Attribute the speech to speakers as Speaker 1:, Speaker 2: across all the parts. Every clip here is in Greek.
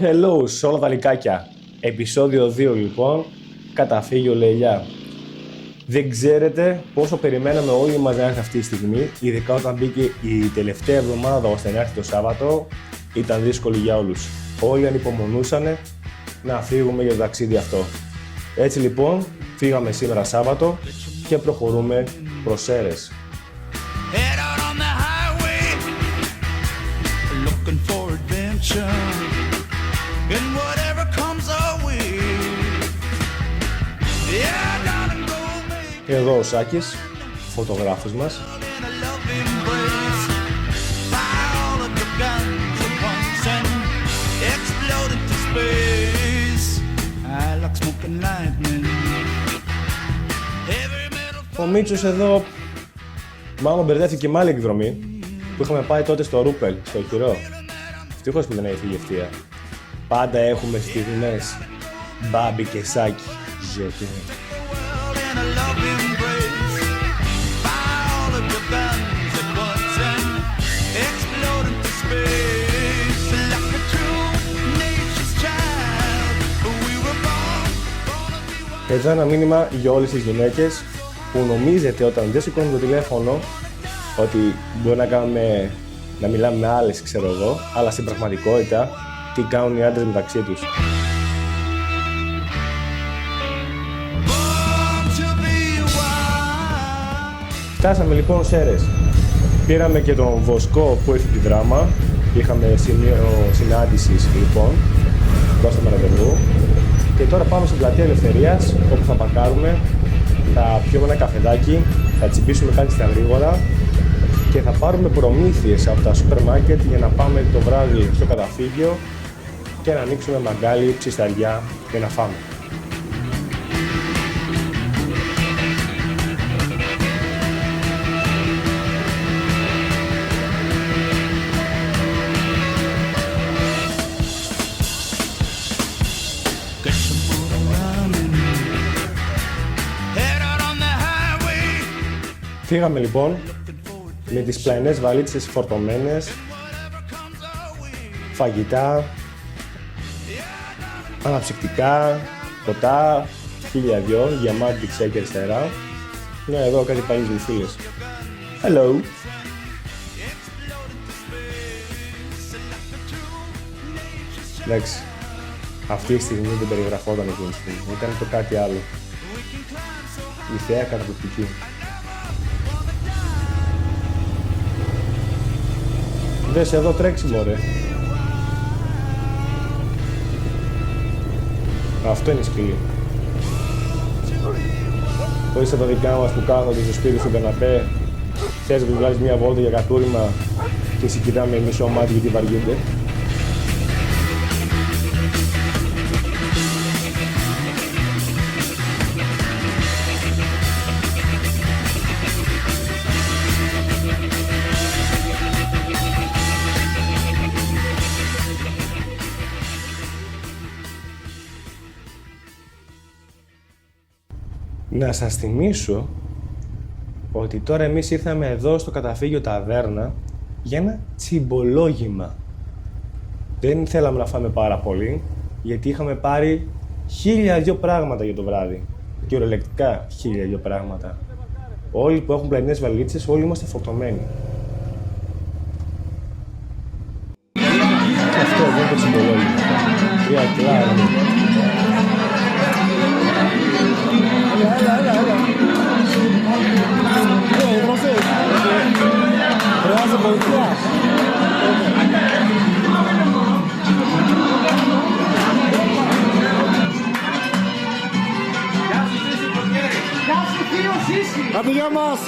Speaker 1: Hello σε όλα τα λικάκια. Επεισόδιο 2 λοιπόν, καταφύγιο Λελιά. Δεν ξέρετε πόσο περιμέναμε όλοι μας να έρθει αυτή τη στιγμή, ειδικά όταν μπήκε η τελευταία εβδομάδα ώστε να έρθει το Σάββατο, ήταν δύσκολη για όλους. Όλοι ανυπομονούσαν να φύγουμε για το ταξίδι αυτό. Έτσι λοιπόν, φύγαμε σήμερα Σάββατο και προχωρούμε προς Σέρρες. Εδώ ο Σάκης, φωτογράφος μας. Ο Μίτσος εδώ μάλλον μπερδεύτηκε με άλλη εκδρομή που είχαμε πάει τότε στο Ρούπελ, στο Χειρό. Ευτυχώς που δεν έφυγε ευθεία. Πάντα έχουμε στιγμές Μπάμπη και Σάκη. Ζέτη. Εδώ ένα μήνυμα για όλες τις γυναίκες που νομίζετε όταν δεν σηκώνουν το τηλέφωνο ότι μπορεί να μιλάμε με άλλες, ξέρω εγώ, αλλά στην πραγματικότητα τι κάνουν οι άντρες μεταξύ τους. Φτάσαμε λοιπόν Σέρρες. Πήραμε και τον Βοσκό που ήρθε τη Δράμα. Είχαμε σημείο συνάντησης λοιπόν, δώσαμε ραντεβού. Και τώρα πάμε στην Πλατεία Ελευθερίας, όπου θα παρκάρουμε, θα πιούμε ένα καφεδάκι, θα τσιμπήσουμε κάτι στα γρήγορα και θα πάρουμε προμήθειες από τα σούπερ μάρκετ για να πάμε το βράδυ στο καταφύγιο και να ανοίξουμε μαγκάλι, ψισταριά και να φάμε. Φύγαμε λοιπόν με τις πλαϊνές βαλίτσες φορτωμένες, φαγητά, αναψυκτικά, ποτά, 1002, γεμάτη δεξιά και αριστερά. Ναι, εδώ κάτι παλιές φίλες. Hello! Εντάξει, αυτή τη στιγμή δεν περιγραφόταν εκείνη τη στιγμή, ήταν το κάτι άλλο. Η θέα καταπληκτική. Δες εδώ τρέξιμο ρε. Αυτό είναι σκυλί. Το είσαι τα δικά μας που κάθονται στο σπίτι στον καναπέ. Θες να τους βγάλεις μια βόλτα για κατούριμα και εσύ κοιτάμε μισό μάτι γιατί βαριούνται. Να σας θυμίσω ότι τώρα εμείς ήρθαμε εδώ στο καταφύγιο Ταβέρνα για ένα τσιμπολόγημα. Δεν θέλαμε να φάμε πάρα πολύ, γιατί είχαμε πάρει 1002 πράγματα για το βράδυ. Κυριολεκτικά 1002 πράγματα. Όλοι που έχουν πλαϊνές βαλίτσες, όλοι είμαστε φορτωμένοι. Και αυτό εδώ είναι το τσιμπολόγημα. 3 κλάρα.
Speaker 2: Άντε, γεια μας!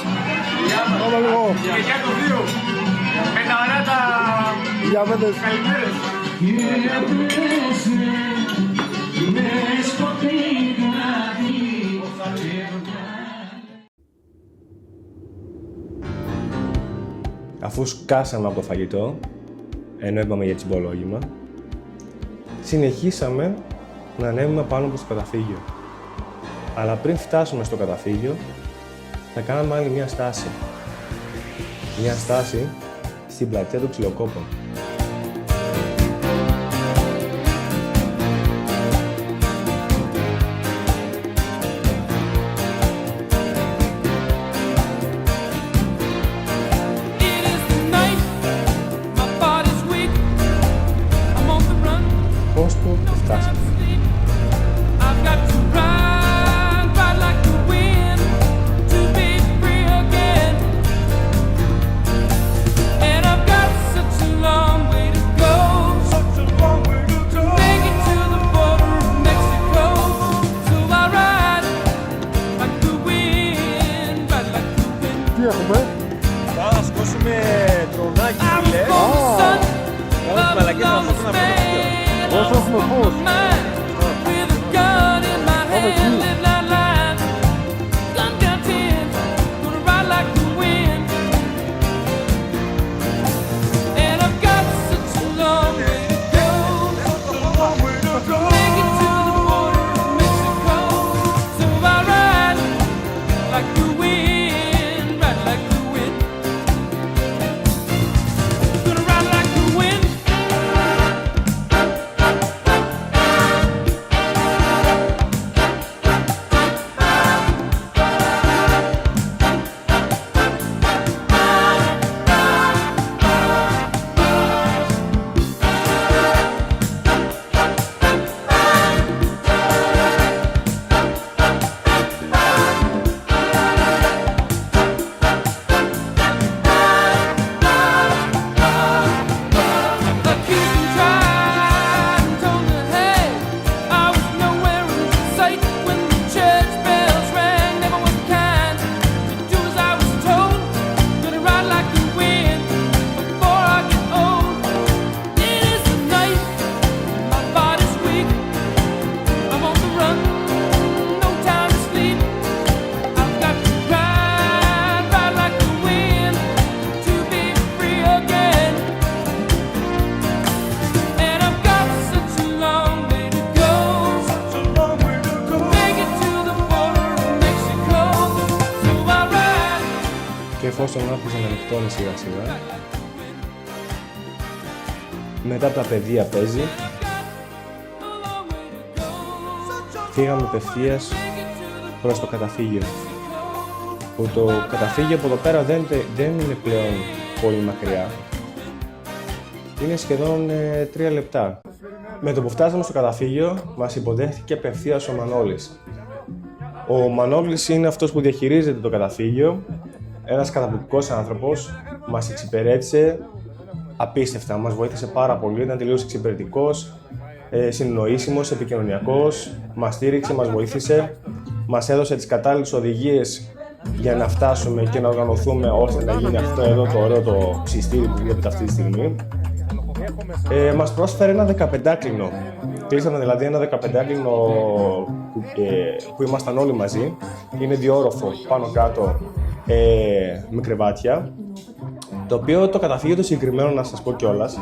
Speaker 2: Πάμε λίγο.
Speaker 3: Και για το δύο. Με τα ωραία τα...
Speaker 2: Γεια πέτες.
Speaker 3: Καλημέρες.
Speaker 1: Αφού σκάσαμε από το φαγητό, ενώ είπαμε για τσιμπολόγημα, συνεχίσαμε να ανέβουμε πάνω προς το καταφύγιο. Αλλά πριν φτάσουμε στο καταφύγιο, θα κάναμε άλλη μια στάση. Μια στάση στην πλατεία του Ξυλοκόπων. Πώς που φτάσαμε.
Speaker 2: Τι έχουμε?
Speaker 1: Θα σκόσουμε τρονάκι, φίλε. Κάνουμε μαλακές να μας να
Speaker 2: Όσο έχουμε φως. Και εφόσον άρχισε να νυχτώνει σιγά σιγά, μετά από τα παιδεία παίζει, φύγαμε απευθείας προς το καταφύγιο. Που το καταφύγιο από εδώ πέρα δεν είναι πλέον πολύ μακριά. Είναι σχεδόν 3 λεπτά. Με το που φτάσαμε στο καταφύγιο, μας υποδέχθηκε απευθείας ο Μανώλης. Ο Μανώλης είναι αυτός που διαχειρίζεται το καταφύγιο. Ένας καταπληκτικός άνθρωπος, μας εξυπηρέτησε απίστευτα, μας βοήθησε πάρα πολύ, ήταν τελείως εξυπηρετικός, συνεννοήσιμος, επικοινωνιακός, μας στήριξε, μας βοήθησε, μας έδωσε τις κατάλληλες οδηγίες για να φτάσουμε και να οργανωθούμε ώστε να γίνει αυτό εδώ το ωραίο το ψιστήρι που βλέπετε αυτή τη στιγμή. Μας πρόσφερε ένα 15κλινο. Κλείσαμε δηλαδή ένα 15κλινο που ήμασταν όλοι μαζί. Είναι διόροφο πάνω κάτω με κρεβάτια. Το οποίο το καταφύγιο το συγκεκριμένο, να σας πω κιόλας,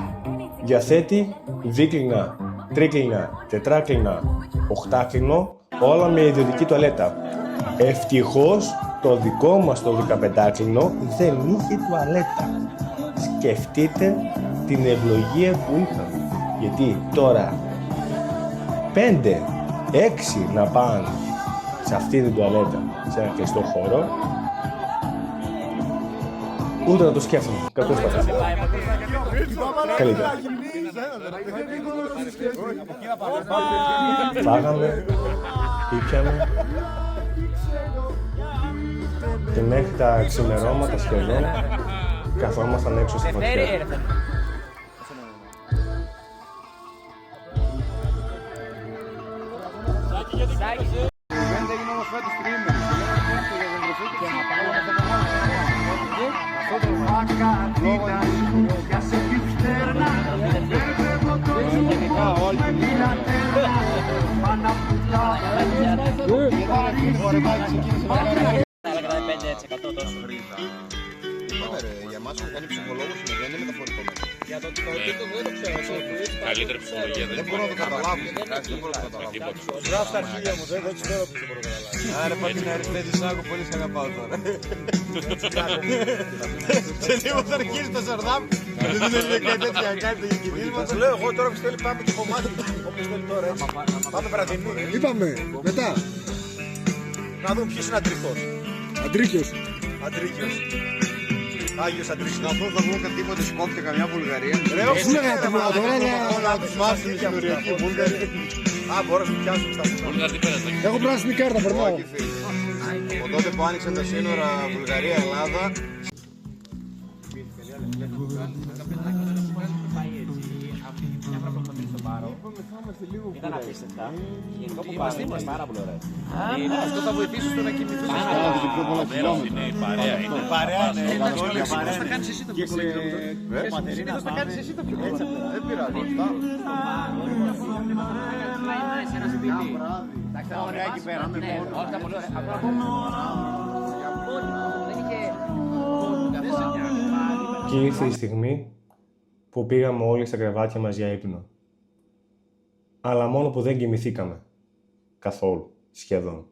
Speaker 2: διαθέτει δίκλινα, τρίκλινα, τετράκλινα, οχτάκλινο, όλα με ιδιωτική τουαλέτα. Ευτυχώς το δικό μας το 15κλινο δεν είχε τουαλέτα. Σκεφτείτε την ευλογία που είχαμε. Γιατί τώρα 5, 6 να πάνε σε αυτή την τουαλέτα, σε ένα κλειστό χώρο, ούτε να το σκέφτομαι. Κακώς τα φάση. Καλύτερα. Φάγαμε, ήπιαμε και μέχρι τα ξημερώματα σχεδόν καθόμασταν έξω στη φωτιά.
Speaker 4: Για εμάς που κάνει ψυχολόγος δεν είναι μεταφορικό μέτρο.
Speaker 5: Για το τίτλο δεν το ξέρω.
Speaker 6: Καλύτερη ψυχολογία
Speaker 4: Δεν μπορώ να το καταλάβω. Δεν μπορώ να το καταλάβω.
Speaker 1: Γράφει τα αρχίδια μου, δεν ξέρω ποιος δεν μπορώ να καταλάβει.
Speaker 4: Άρα πάτε να αριθμέσεις άκου, πολύ σε αγαπάω τώρα. Σε λίγο θα αρχίσει το Σαρδάμ. Δεν είναι κάτι τέτοια, κάτι κινήματα.
Speaker 1: Σας λέω εγώ τώρα που θέλει πάμε το κομμάτι, όπως θέλει τώρα έτσι. Πάμε βραδινή.
Speaker 7: Είπαμε, μετά.
Speaker 1: Να δούμε ποιος είναι αντρικός.
Speaker 7: Αντρίκιος.
Speaker 1: Αντρίκιος. Άγιος Αντρίκιος.
Speaker 4: Να δω θα βγω τίποτε Σκόπια, καμιά Βουλγαρία.
Speaker 1: Ρε,
Speaker 7: Σου λέγανε τίποτα τώρα,
Speaker 4: Να τους μάθουν οι συνοριακοί Βούλγαροι.
Speaker 1: Α, μπορώ να σου πιάσουμε στα σύνορα.
Speaker 7: έχω πράσινη κάρτα, περνάω.
Speaker 4: Όχι φίλοι. Από τότε που άνοιξαν τα σύνορα Βουλγαρία-Ελλάδα.
Speaker 5: Ήταν απίστευτα. Γενικό που πάνε είναι πάρα πολύ ωραία. Αυτό θα βοηθήσει στο να κοιμηθούν.
Speaker 6: Είναι η παρέα. Είναι
Speaker 1: Παρέα, ναι.
Speaker 5: Συνήθως θα κάνεις εσύ το πιο πολύ. Συνήθως θα κάνεις εσύ το πιο πολύ.
Speaker 4: Δεν πειράζει.
Speaker 5: Ωραία εκεί πέρα. Όχι, τα πολύ ωραία.
Speaker 2: Και ήρθε η στιγμή που πήγαμε όλοι στα κρεβάτια μας για ύπνο. Αλλά μόνο που δεν κοιμηθήκαμε. Καθόλου. Σχεδόν.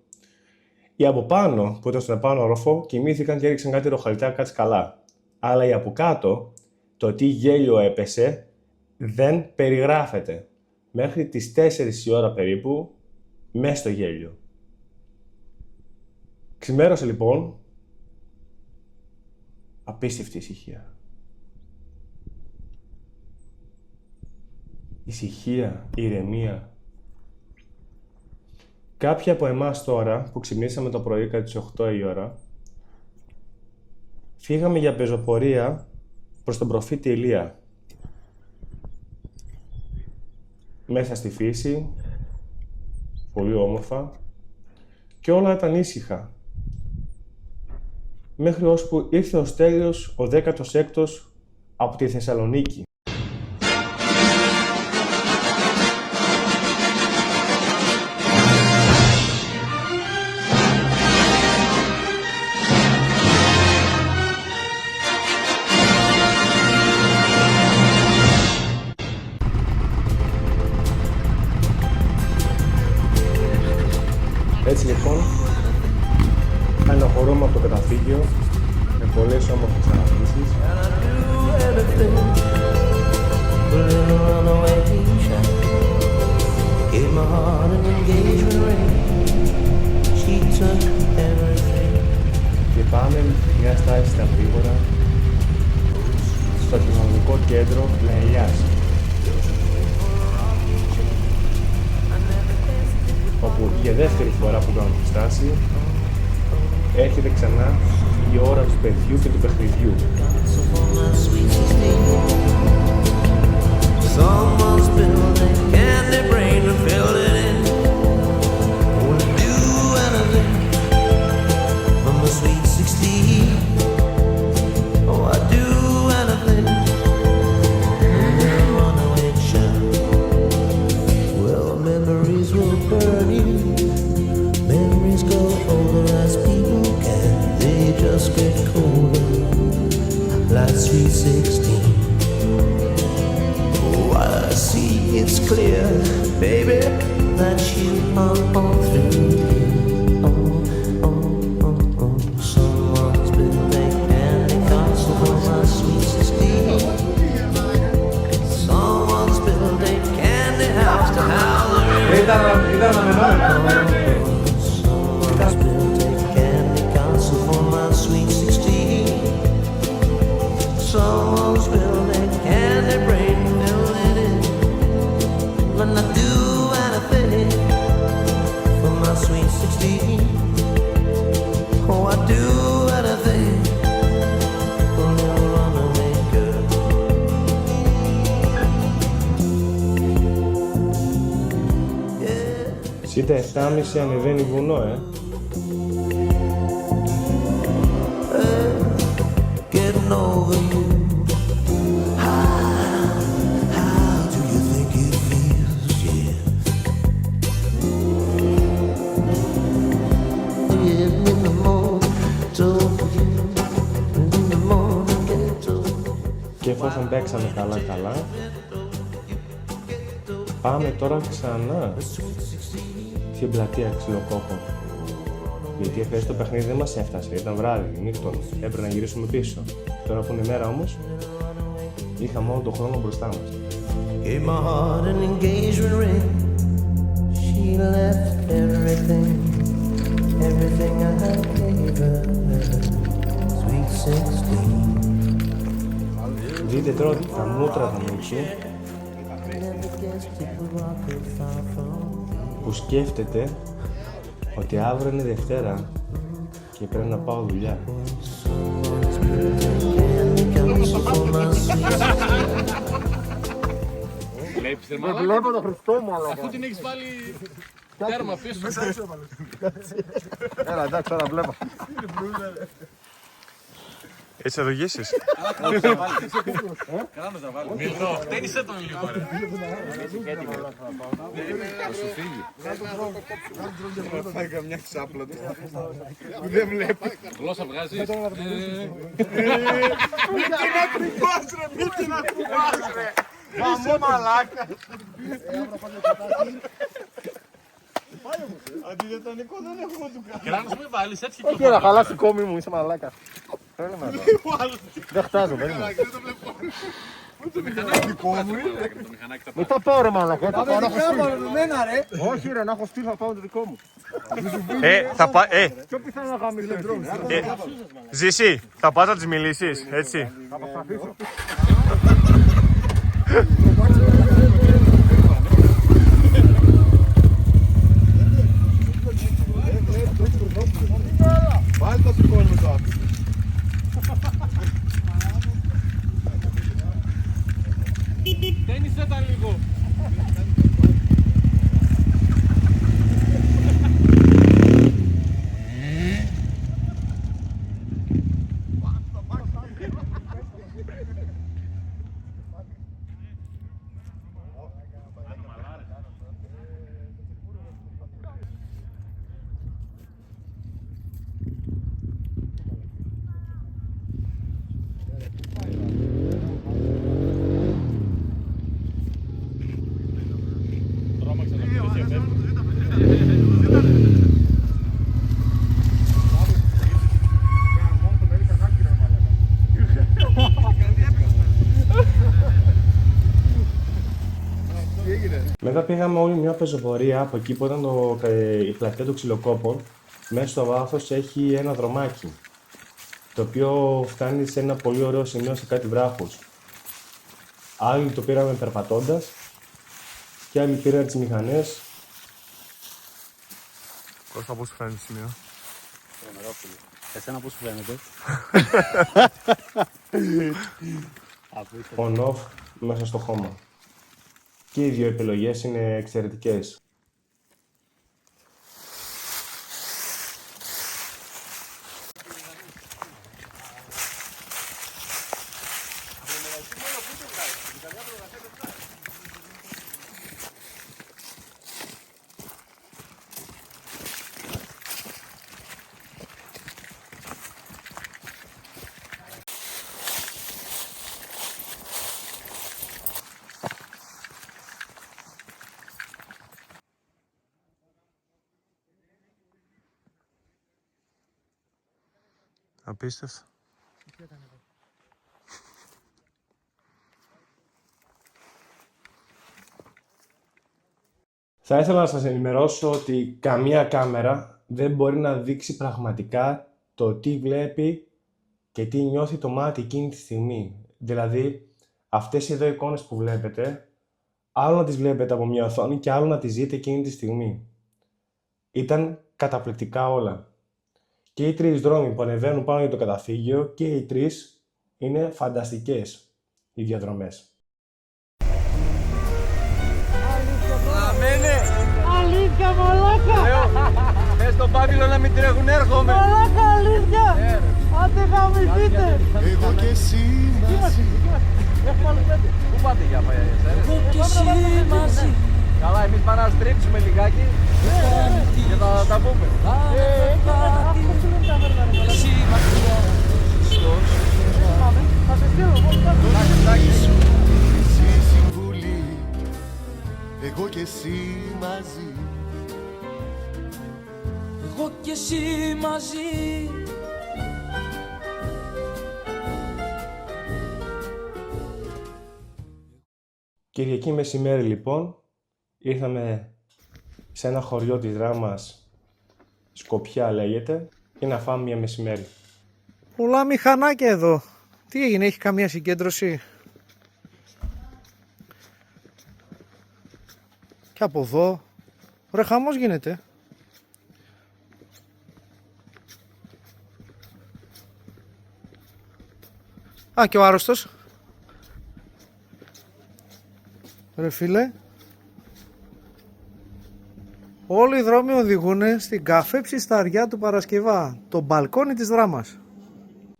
Speaker 2: Οι από πάνω, που ήταν στον επάνω όροφο, κοιμήθηκαν και έριξαν κάτι ροχαλιτά, κάτι καλά. Αλλά οι από κάτω, το τι γέλιο έπεσε, δεν περιγράφεται. Μέχρι τις 4 η ώρα περίπου, μέσα στο γέλιο. Ξημέρωσε λοιπόν, απίστευτη ησυχία. Ησυχία, ηρεμία. Κάποιοι από εμάς τώρα, που ξυπνήσαμε το πρωί κατά τις 8 η ώρα, φύγαμε για πεζοπορία προς τον προφήτη Ηλία. Μέσα στη φύση, πολύ όμορφα, και όλα ήταν ήσυχα. Μέχρι ώσπου ήρθε ο Στέλιος, ο 16ος, από τη Θεσσαλονίκη. Έτσι λοιπόν, αναχωρούμε από το καταφύγιο με πολλές όμορφες αναμνήσεις. Και πάμε μια στάση στα γρήγορα στο κοινωνικό κέντρο Λαηλιάς, όπου για δεύτερη φορά που κάνω τη στάση έρχεται ξανά η ώρα του παιδιού και του παιχνιδιού.
Speaker 8: Sweet 16. Oh, I see it's clear, baby, that you are all through. Oh, oh, oh, oh. Someone's been making candy castle for my sweet 16. Someone's built a candy house to house the real. Someone's built a candy castle for my sweet 16. Someone's building candy brain, fill it in. But I do anything for my sweet 16. Oh, I do anything for a little runaway girl. Yeah.
Speaker 2: Σίτα 7.30 ανεβαίνει βουνό,
Speaker 8: Getting over you. How do you think it feels? Yeah. Yeah, in the morning, told you. In the morning,
Speaker 2: εφόσον παίξαμε καλά, πάμε τώρα ξανά στην πλατεία Ξυλοκόπων. Γιατί χθες το παιχνίδι δεν μας έφτασε, ήταν βράδυ, νύχτον, έπρεπε να γυρίσουμε πίσω. Τώρα που είναι μέρα όμως, είχαμε όλο τον χρόνο μπροστά μας.
Speaker 8: Gave my heart an engagement ring. She left everything I gave her. Sweet 16.
Speaker 2: Δείτε τώρα τα μούτρα θα μου εκεί, που σκέφτεται ότι αύριο είναι Δευτέρα και πρέπει να πάω δουλειά.
Speaker 7: Βλέπω το Χριστό μου, αλλά.
Speaker 3: Αφού την έχεις βάλει τέρμα πίσω.
Speaker 7: Έλα, εντάξει, τώρα βλέπω.
Speaker 2: Έτσι θα το γύσεις.
Speaker 3: Μητρό, χτένισε τον λίγο ρε.
Speaker 4: Θα σου φύγει. Θα φάει καμιά ξάπλα του. Δεν βλέπει.
Speaker 3: Γλώσσα βγάζεις.
Speaker 4: Μην την ακουμπάς ρε, μην την ακουμπάς ρε. Είσαι μαλάκα. Αντιδετανικό δεν έχουμε του κάνει.
Speaker 3: Κράνος μου βάλεις έτσι
Speaker 7: Όχι, να χαλάσει κόμι μου, είσαι μαλάκα. Δεν χτάζω, περίμενε. Μην τα πάω ρε μαλάκα. Τα πάω να έχω στυλ. Όχι ρε, να έχω στυλ θα πάω το δικό μου. Πιο πιθανό να γαμίσω έτσι.
Speaker 2: Ζήση, θα πας να τις μιλήσεις, έτσι.
Speaker 7: Θα προσπαθήσω.
Speaker 4: Πάλι το σηκώνουμε το άκου.
Speaker 3: Χτένισε τα λίγο.
Speaker 2: Μετά πήγαμε όλη μια πεζοπορία από εκεί που ήταν η πλατεία του Ξυλοκόπων. Μέσα στο βάθος έχει ένα δρομάκι, το οποίο φτάνει σε ένα πολύ ωραίο σημείο σε κάτι βράχους. Άλλοι το πήραμε περπατώντας και άλλοι πήραν τις μηχανές.
Speaker 1: Κώστα, πώς σου φαίνεται το σημείο?
Speaker 5: Εσένα πώς σου φαίνεται?
Speaker 2: On-off μέσα στο χώμα. Και οι δύο επιλογές είναι εξαιρετικές.
Speaker 1: Απίστευτο.
Speaker 2: Θα ήθελα να σας ενημερώσω ότι καμία κάμερα δεν μπορεί να δείξει πραγματικά το τι βλέπει και τι νιώθει το μάτι εκείνη τη στιγμή. Δηλαδή, αυτές εδώ εικόνες που βλέπετε, άλλο να τις βλέπετε από μια οθόνη και άλλο να τις ζείτε εκείνη τη στιγμή. Ήταν καταπληκτικά όλα. Και οι τρεις δρόμοι που ανεβαίνουν πάνω για το καταφύγιο και οι τρεις είναι φανταστικές οι διαδρομές.
Speaker 4: Αμένε!
Speaker 9: Αλήθεια, μαλάκα!
Speaker 4: Πες στον Πάπυλο να μην τρέχουν, έρχομαι!
Speaker 9: Μαλάκα, αλήθεια! Άντε γαμηθείτε!
Speaker 4: Εγώ και εσύ μαζί.
Speaker 5: Πού πάτε για παγιαγιές,
Speaker 9: Εγώ και εσύ μαζί.
Speaker 5: Καλά, εμείς πάμε να στρίψουμε λιγάκι και θα τα πούμε.
Speaker 9: Εσύ μακριά.
Speaker 5: Εντάξει,
Speaker 8: κι εσύ μαζί.
Speaker 9: Εγώ κι εσύ μαζί.
Speaker 2: Κυριακή μεσημέρι λοιπόν, ήρθαμε σε ένα χωριό της Δράμας, Σκοπιά λέγεται, για να φάμε μια μεσημέρι.
Speaker 10: Πολλά μηχανάκια εδώ. Τι έγινε, έχει καμία συγκέντρωση? Και από εδώ, ρε χαμός γίνεται. Α, και ο άρρωστος. Ρε φίλε. Όλοι οι δρόμοι οδηγούν στην καφέ Ψισταριά του Παρασκευά, το μπαλκόνι της Δράμας.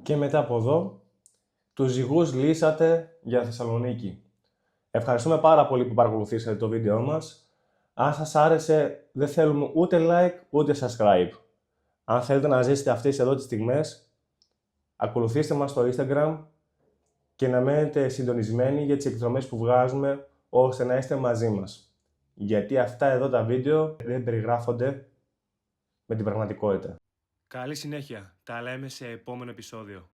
Speaker 2: Και μετά από εδώ, τους ζυγούς λύσατε για Θεσσαλονίκη. Ευχαριστούμε πάρα πολύ που παρακολουθήσατε το βίντεο μας. Αν σας άρεσε, δεν θέλουμε ούτε like ούτε subscribe. Αν θέλετε να ζήσετε αυτές εδώ τις στιγμές, ακολουθήστε μας στο Instagram και να μένετε συντονισμένοι για τις εκδρομές που βγάζουμε, ώστε να είστε μαζί μας. Γιατί αυτά εδώ τα βίντεο δεν περιγράφονται με την πραγματικότητα. Καλή συνέχεια. Τα λέμε σε επόμενο επεισόδιο.